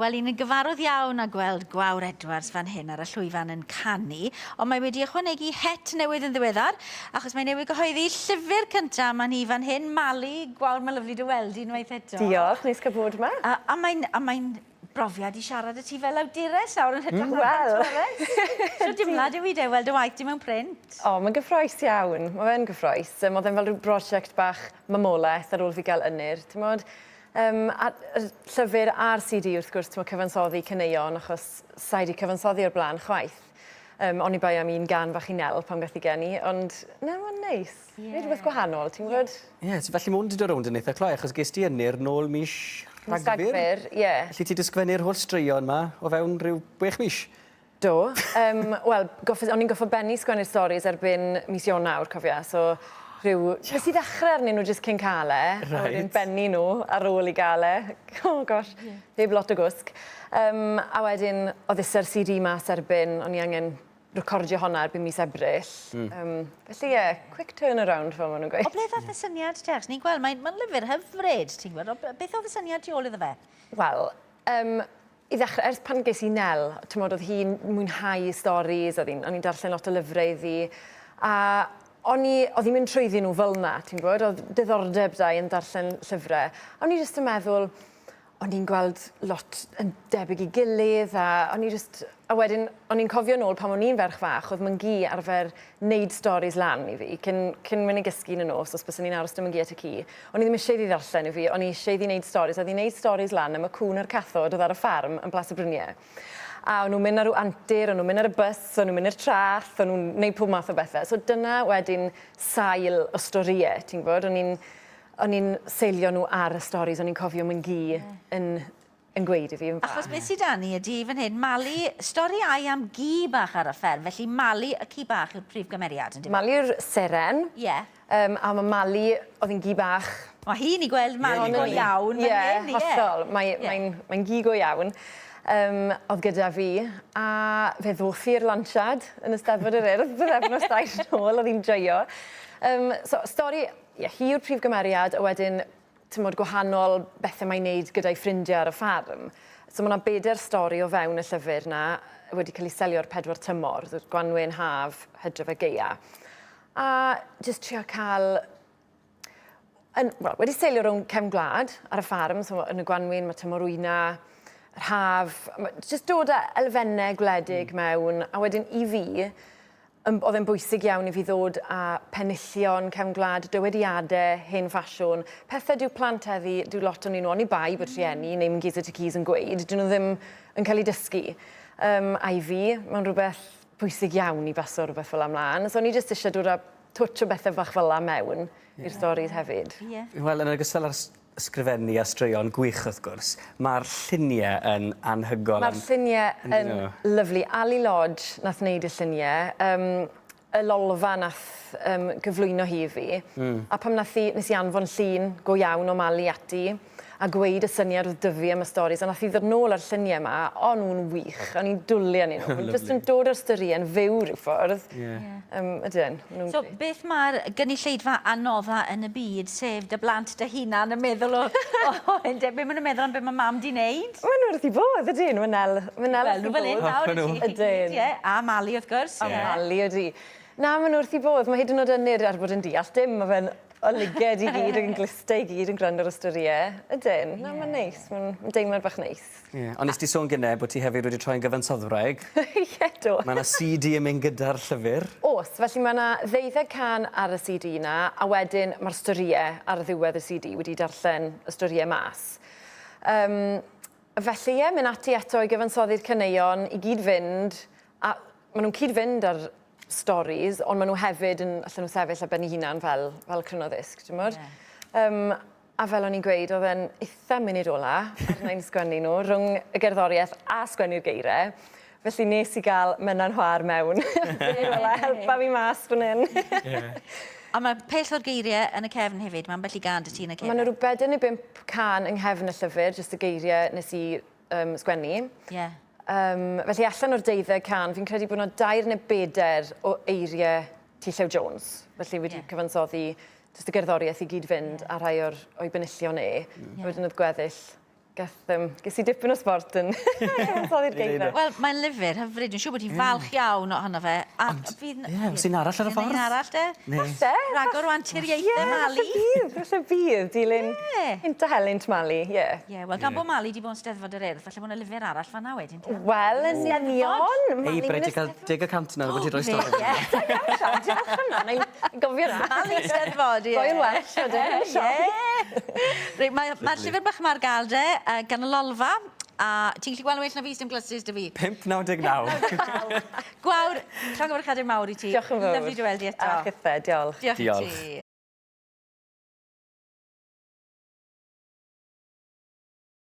Wel, i'n gyfarwydd iawn a gweld Gwawr Edwards fan hyn ar y llwyfan yn canu, ond mae wedi ychwanegu het newydd yn ddiweddar, achos mae newydd gyhoeddi llyfr cyntaf man hi fan hyn, Mali. Gwawr, mae'n lyflu dy weld i unwaith eto. Diolch, neis cael bod yma. A mae'n brofiad i siarad y ti fel awdures nawr yn hytrach Wel. So dimlad yw i de, weld y waith di mewn print. O, mae'n gyffroes iawn. Mae fe'n gyffroes. Oedd e'n fel rhyw brosiect bach mamolaeth ar ôl fi gael ynnyr. A llyfr a'r CD wrth gwrs cyfansoddi caneuon, achos sa i wedi cyfansoddi o'r blaen chwaith. O'n i bai am un gan fach i nel pan gath i geni, ond mae'n neis. Nid rhywbeth gwahanol, ti'n gwybod? Ie, felly mwyn wedi dod rownd yn eitha cloi, achos ges ti ynnyr nôl mis Rhagfyr. Ie. Felly ti disgwennu'r holl straeon yma o fewn rhyw 6 mis? Do. Wel, o'n i'n goffo benni sgwennu'r storis erbyn mis Ionawr, cofia, so nes i ddechrau arnyn nhw jyst cyn cael e, a wedyn benni nhw ar ôl i gael e. Oh gosh, heb lot o gwsg. A wedyn, oedd iser CD mas erbyn, o'n i angen recordio honna erbyn mis Ebrill. Felly ie, quick turnaround fel maen nhw'n gweud. O ble ddath y syniad, Tex? Ni'n gweld, mae'n lyfr hyfryd, ti'n gwybod? Beth oedd y syniad tu ôl iddo fe? Wel, i ddechrau, ers pan ges i Nel, oedd hi'n mwynhau storis, o'n i'n darllen lot o lyfrau iddi, a oedd hi'n mynd trwyddi nhw fel yna, ti'n gwybod? Oedd diddordeb da yn darllen llyfrau. O'n i jyst yn meddwl, o'n i'n gweld lot yn debyg i gilydd, a wedyn, o'n i'n cofio nôl pan o'n i'n ferch fach, oedd Myngi arfer wneud storis lan i fi, cyn mynd i gysgu yn y nos, os bys ni'n aros dim yn gi at y ci. O'n i ddim eisiau iddi ddarllen i fi, o'n i eisiau iddi wneud storis, oedd hi'n wneud storis lan am y cwn a'r cathod oedd ar y ffarm yn Blas y Bryniau. A o'n nhw'n mynd ar yw antur, o'n nhw'n mynd ar y bus, o'n nhw'n mynd i'r trath, o'n nhw'n gwneud pob math o bethau. So dyna wedyn sail o storiau, ti'n gwybod? O'n i'n seilio nhw ar y storis, o'n i'n cofio Myngi yn gweud i fi. Achos beth sydd â ni ydy fan hyn, Mali, stori ai am gi bach ar y fferm, felly Mali y ci bach yw'r prif gymeriad, yn dweud? Mali yw'r seren, a mae Mali oedd yn gi bach. Mae hi'n i gweld Mali go iawn. Ie, hollol, mae'n gi go iawn. Oedd gyda fi, a fe ddothir lansiad yn Eisteddfod yr Urdd, byddefnos dair nôl, oedd hi'n joio. So, stori, hi yw'r prif gymeriad, a wedyn, gwahanol bethau mae'n neud gyda'i ffrindiau ar y ffarm. So mae yna 4 stori o fewn y llyfr na wedi cael ei selio'r 4 tymor, Gwanwyn, Haf, Hydref a Gaea. A jyst trio cael... wedi selio rhwng cefn gwlad ar y ffarm, so yn y Gwanwyn mae tymor wyna, yr Haf, jyst dod â elfennau gwledig mewn, a wedyn i fi, oedd e'n bwysig iawn i fi ddod â penillion, cefn gwlad, dywediadau, hen ffasiwn. Pethau dyw plant heddi, dyw lot o'n nhw, o'n i bai bod rhieni, neu mynd giz at y cys yn gweud, dyn nhw ddim yn cael ei dysgu. A i fi, mae'n rhywbeth bwysig iawn i baso rhywbeth fel ymlaen. So o'n i jyst eisiau dod â twtch o bethau fach fel mewn i'r storis hefyd. Wel, yn ogystal ar ysgrifennu a straeon gwych wrth gwrs, mae'r lluniau yn anhygoel. Mae'r lluniau yn lyflu. Ali Lodge nath wneud y lluniau. Y lolfa nath gyflwyno hi i fi. A pam nes i anfon llun go iawn o Mali ati, a gweud y syniad oedd dyfu am y storis, a nath i ddod nôl ar lluniau yma, o nhw'n wych, o'n i'n dwlu yn nhw. Jyst yn dod o'r stori yn fyw rhyw ffordd. Ydyn. So beth mae'r gynulleidfa anodda yn y byd, sef dy blant dy hunan yn meddwl o... Be maen nhw'n meddwl am beth mae mam di wneud? Maen nhw wrth i bod, ydyn, Nel. Wel, nhw fel un, nawr ydyn. A Mali, wrth gwrs. A Mali ydi. Na, maen nhw wrth i bod. Mae hyd yn oed ynnyr ar bod yn deall. Dim, mae fe'n oliged i gyd, yn glistau i gyd yn gwrando ar y storiau. Ydyn, na, mae'n neis. Mae'n deimlad bach neis. Ond nes ti sôn gynnau bod ti hefyd wedi troi'n gyfansoddwraig. Ie, do. Mae yna CD yn mynd gyda'r llyfr. Os, felly mae yna 12 can ar y CD yna, a wedyn mae'r storiau ar ddiwedd y CD wedi darllen y storiau mas. Felly ie, mynd ati eto i gyfansoddi'r caneuon i gyd fynd, a maen nhw'n cyd fynd ar storis, ond maen nhw hefyd yn allan nhw sefyll ar ben eu hunan fel crynodisg, ti'n mwyd? A fel o'n i'n gweud, oedd e'n eitha munud ola ar nain sgwennu nhw, rhwng y gerddoriaeth a sgwennu'r geiriau. Felly nes i gael Menna'n Hwar mewn. Helpa fi mas fan hyn. A mae pell o'r geiriau yn y cefn hefyd, mae'n bellu gan dy ti yn y cefn? Mae yna rhyw 45 can yng nghefn y llyfr, jyst y geiriau nes i sgwennu. Felly allan o'r 12 can, fi'n credu bod yna 2 neu 4 o eiriau T. Llew Jones. Felly wedi cyfansoddi jyst y gerddoriaeth i gyd fynd a rhai o'i benillion e. Wedyn oedd gweddill ges i dipyn o sport yn soddi'r geirfa. Wel, mae'n lyfr hyfryd. Dwi'n siŵr bod hi'n falch iawn ohono fe. oes un arall ar y ffordd? Un arall, de? Ne. Rhagor o anturiaethau Mali. Falle bydd, dilyn Ie. Hynta Helynt Mali, ie. Ie, wel, gan bod Mali di bod yn steddfod yr Urdd, falle bod yna lyfr arall fanna wedyn. te? Wel, yn union. Ei, bryd i cael 10% nawr bod ti'n rhoi stori. Diolch yna, na'n gofio na. Mali steddfod, ie. Royal Welsh, ydyn. Ie. Mae'r llyfr bach yma ar gael de, gan y Lolfa, a ti'n gallu gweld yn well na fi sy'n glysus dy fi. 5,99. Gwawr, llongyfarchadau mawr i ti. Diolch yn fawr. Lyflu dy weld i eto. A chythe, diolch. Diolch i Diolch. ti.